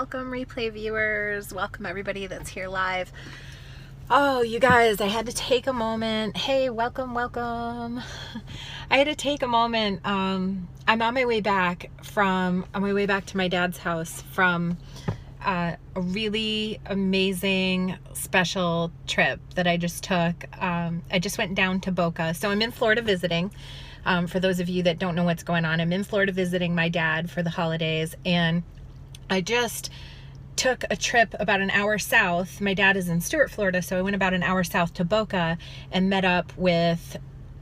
welcome replay viewers. Welcome everybody that's here live. Oh, you guys, I had to take a moment. Hey, welcome. I had to take a moment. I'm on my way back to my dad's house from a really amazing special trip that I just took. I just went down to Boca. So I'm in Florida visiting. For those of you that don't know what's going on, I'm in Florida visiting my dad for the holidays, and I just took a trip about an hour south. My dad is in Stuart, Florida, so I went about an hour south to Boca and met up with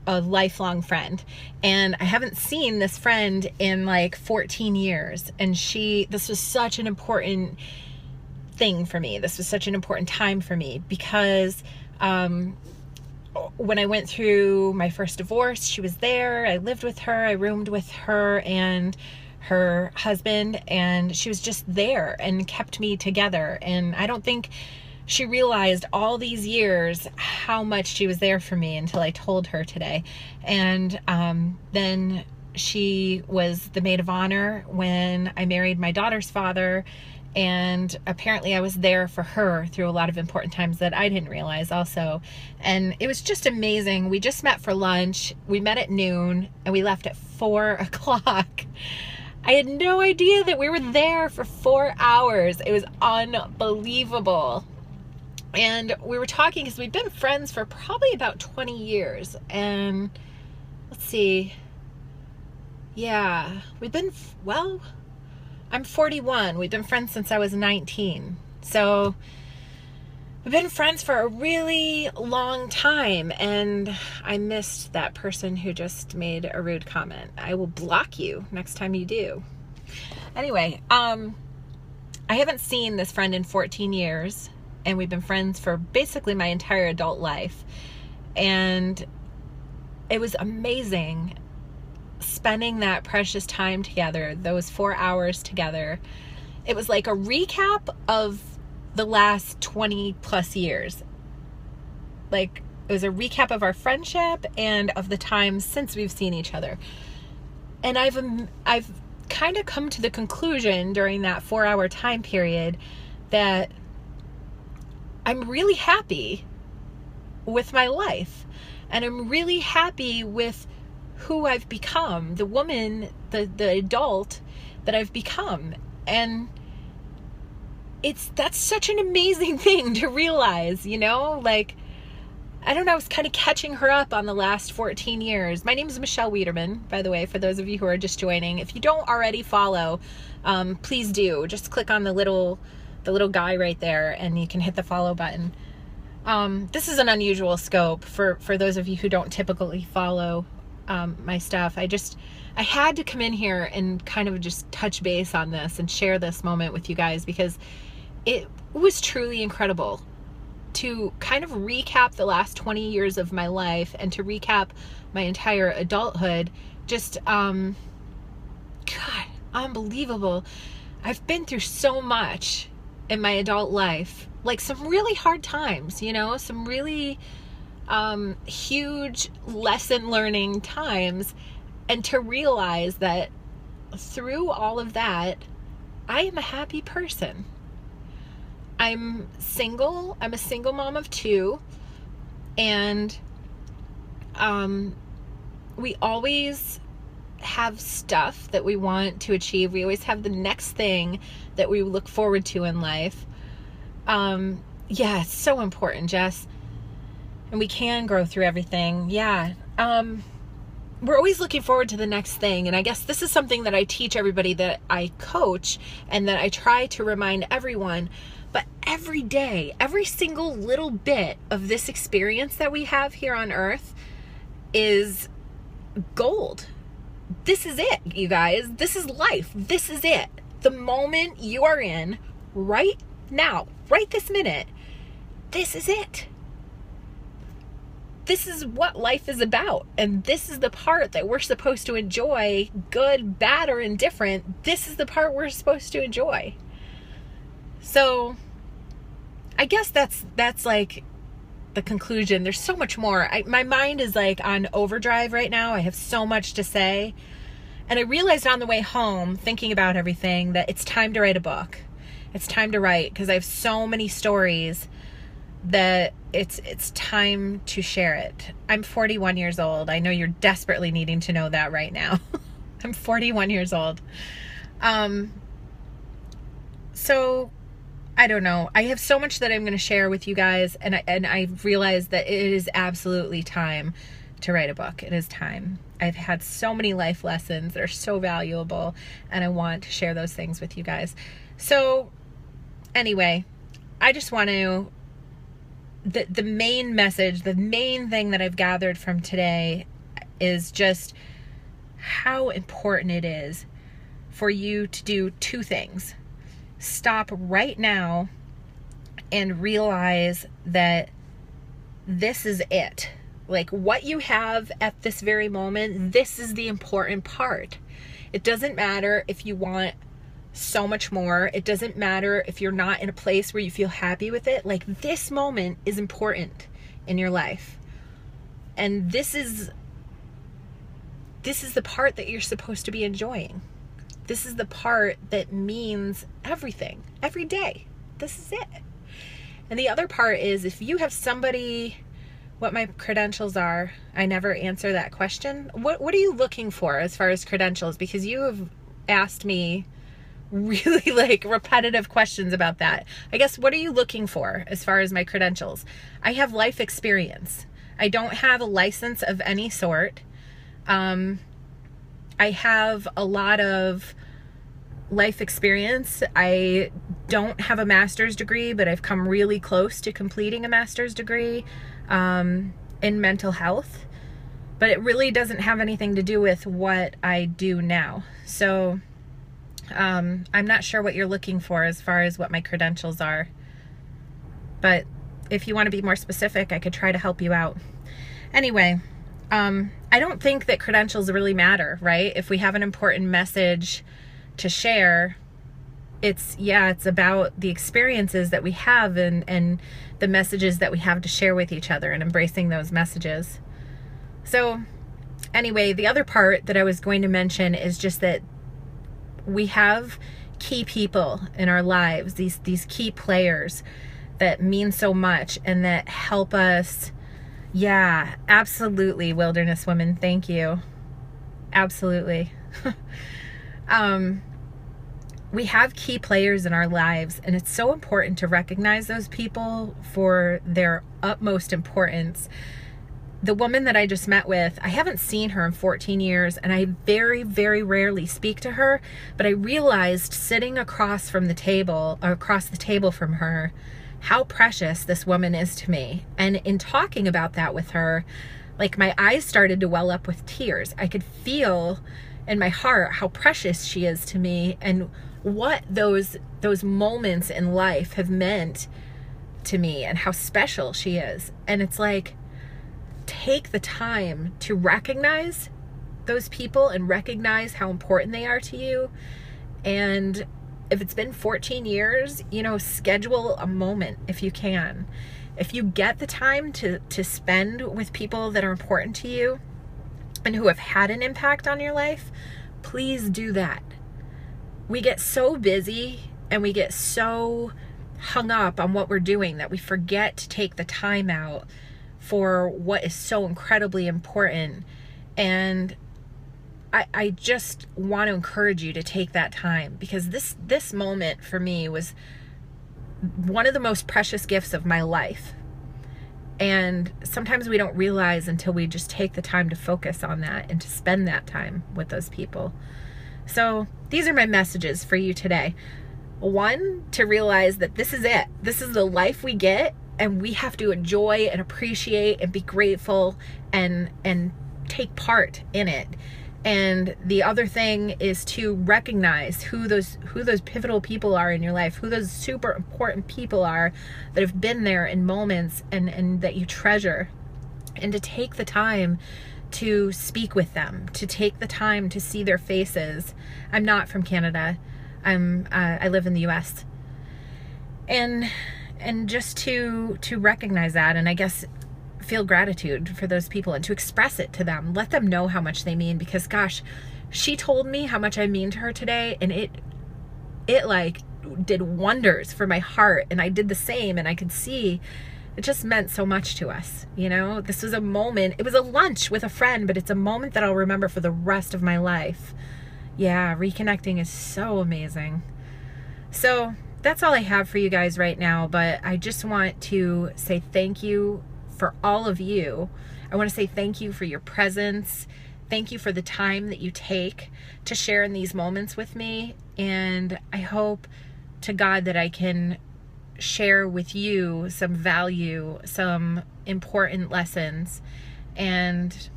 a lifelong friend. And I haven't seen this friend in like 14 years. And this was such an important thing for me. This was such an important time for me because when I went through my first divorce, she was there. I lived with her. I roomed with her and her husband, and she was just there and kept me together. And I don't think she realized all these years how much she was there for me until I told her today. And then she was the maid of honor when I married my daughter's father. And apparently I was there for her through a lot of important times that I didn't realize also. And it was just amazing. We just met for lunch. We met at noon and we left at 4 o'clock. I had no idea that we were there for 4 hours. It was unbelievable. And we were talking because we've been friends for probably about 20 years. And let's see. Yeah, I'm 41. We've been friends since I was 19. So we've been friends for a really long time, and I missed that person who just made a rude comment. I will block you next time you do. Anyway, I haven't seen this friend in 14 years, and we've been friends for basically my entire adult life. And it was amazing spending that precious time together, those 4 hours together. It was like a recap of the last 20 plus years. Like, it was a recap of our friendship and of the times since we've seen each other. And I've kind of come to the conclusion during that 4 hour time period that I'm really happy with my life, and I'm really happy with who I've become, the woman, the adult that I've become. And that's such an amazing thing to realize, you know? Like, I don't know, I was kind of catching her up on the last 14 years. My name is Michelle Wiederman, by the way, for those of you who are just joining. If you don't already follow, please do. Just click on the little guy right there and you can hit the follow button. This is an unusual scope for those of you who don't typically follow my stuff. I had to come in here and kind of just touch base on this and share this moment with you guys, because it was truly incredible to kind of recap the last 20 years of my life and to recap my entire adulthood. Just, God, unbelievable. I've been through so much in my adult life, like some really hard times, you know, some really huge lesson learning times, and to realize that through all of that, I am a happy person. I'm single. I'm a single mom of 2, and we always have stuff that we want to achieve. We always have the next thing that we look forward to in life. Yeah, it's so important, Jess. And we can grow through everything. Yeah. We're always looking forward to the next thing. And I guess this is something that I teach everybody that I coach and that I try to remind everyone. But every day, every single little bit of this experience that we have here on earth is gold. This is it, you guys. This is life. This is it. The moment you are in right now, right this minute, this is it. This is what life is about. And this is the part that we're supposed to enjoy, good, bad, or indifferent. This is the part we're supposed to enjoy. So I guess that's like the conclusion. There's so much more. My mind is like on overdrive right now. I have so much to say. And I realized on the way home, thinking about everything, that it's time to write a book. It's time to write, because I have so many stories that it's time to share it. I'm 41 years old. I know you're desperately needing to know that right now. I'm 41 years old. So I don't know. I have so much that I'm going to share with you guys, and I realized that it is absolutely time to write a book. It is time. I've had so many life lessons that are so valuable, and I want to share those things with you guys. So anyway, I just want to, the main message, the main thing that I've gathered from today is just how important it is for you to do two things. Stop right now and realize that this is it. Like, what you have at this very moment, this is the important part. It doesn't matter if you want so much more. It doesn't matter if you're not in a place where you feel happy with it. Like, this moment is important in your life. And this is the part that you're supposed to be enjoying. This is the part that means everything, every day. This is it. And the other part is, if you have somebody, what my credentials are, I never answer that question. What are you looking for as far as credentials? Because you have asked me really like repetitive questions about that. I guess, what are you looking for as far as my credentials? I have life experience. I don't have a license of any sort. I have a lot of life experience. I don't have a master's degree, but I've come really close to completing a master's degree in mental health. But it really doesn't have anything to do with what I do now. So I'm not sure what you're looking for as far as what my credentials are. But if you want to be more specific, I could try to help you out. Anyway, I don't think that credentials really matter, right? If we have an important message to share, it's about the experiences that we have and the messages that we have to share with each other, and embracing those messages. So anyway, the other part that I was going to mention is just that we have key people in our lives, these key players that mean so much and that help us. Yeah, absolutely, Wilderness Woman. Thank you. Absolutely. We have key players in our lives, and it's so important to recognize those people for their utmost importance. The woman that I just met with, I haven't seen her in 14 years, and I very, very rarely speak to her, but I realized sitting across the table from her, how precious this woman is to me. And in talking about that with her, like, my eyes started to well up with tears. I could feel in my heart how precious she is to me, and what those moments in life have meant to me, and how special she is. And it's like, take the time to recognize those people and recognize how important they are to you. And if it's been 14 years, schedule a moment if you can. If you get the time to spend with people that are important to you and who have had an impact on your life, please do that. We get so busy and we get so hung up on what we're doing that we forget to take the time out for what is so incredibly important. And I just want to encourage you to take that time, because this moment for me was one of the most precious gifts of my life. And sometimes we don't realize until we just take the time to focus on that and to spend that time with those people. So these are my messages for you today. One, to realize that this is it. This is the life we get, and we have to enjoy and appreciate and be grateful and take part in it. And the other thing is to recognize who those pivotal people are in your life, who those super important people are that have been there in moments and that you treasure, and to take the time to speak with them, to take the time to see their faces. I'm not from Canada. I live in the US. And just to recognize that, and I guess feel gratitude for those people, and to express it to them. Let them know how much they mean, because gosh, she told me how much I mean to her today, and it like did wonders for my heart, and I did the same, and I could see it just meant so much to us. You know, this was a moment. It was a lunch with a friend, but it's a moment that I'll remember for the rest of my life. Yeah, reconnecting is so amazing. So that's all I have for you guys right now, but I just want to say thank you for all of you. I want to say thank you for your presence. Thank you for the time that you take to share in these moments with me. And I hope to God that I can share with you some value, some important lessons. And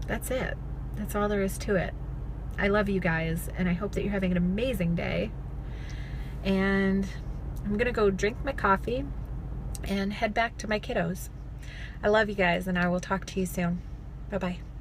that's it. That's all there is to it. I love you guys, and I hope that you're having an amazing day. And I'm gonna go drink my coffee and head back to my kiddos. I love you guys, and I will talk to you soon. Bye-bye.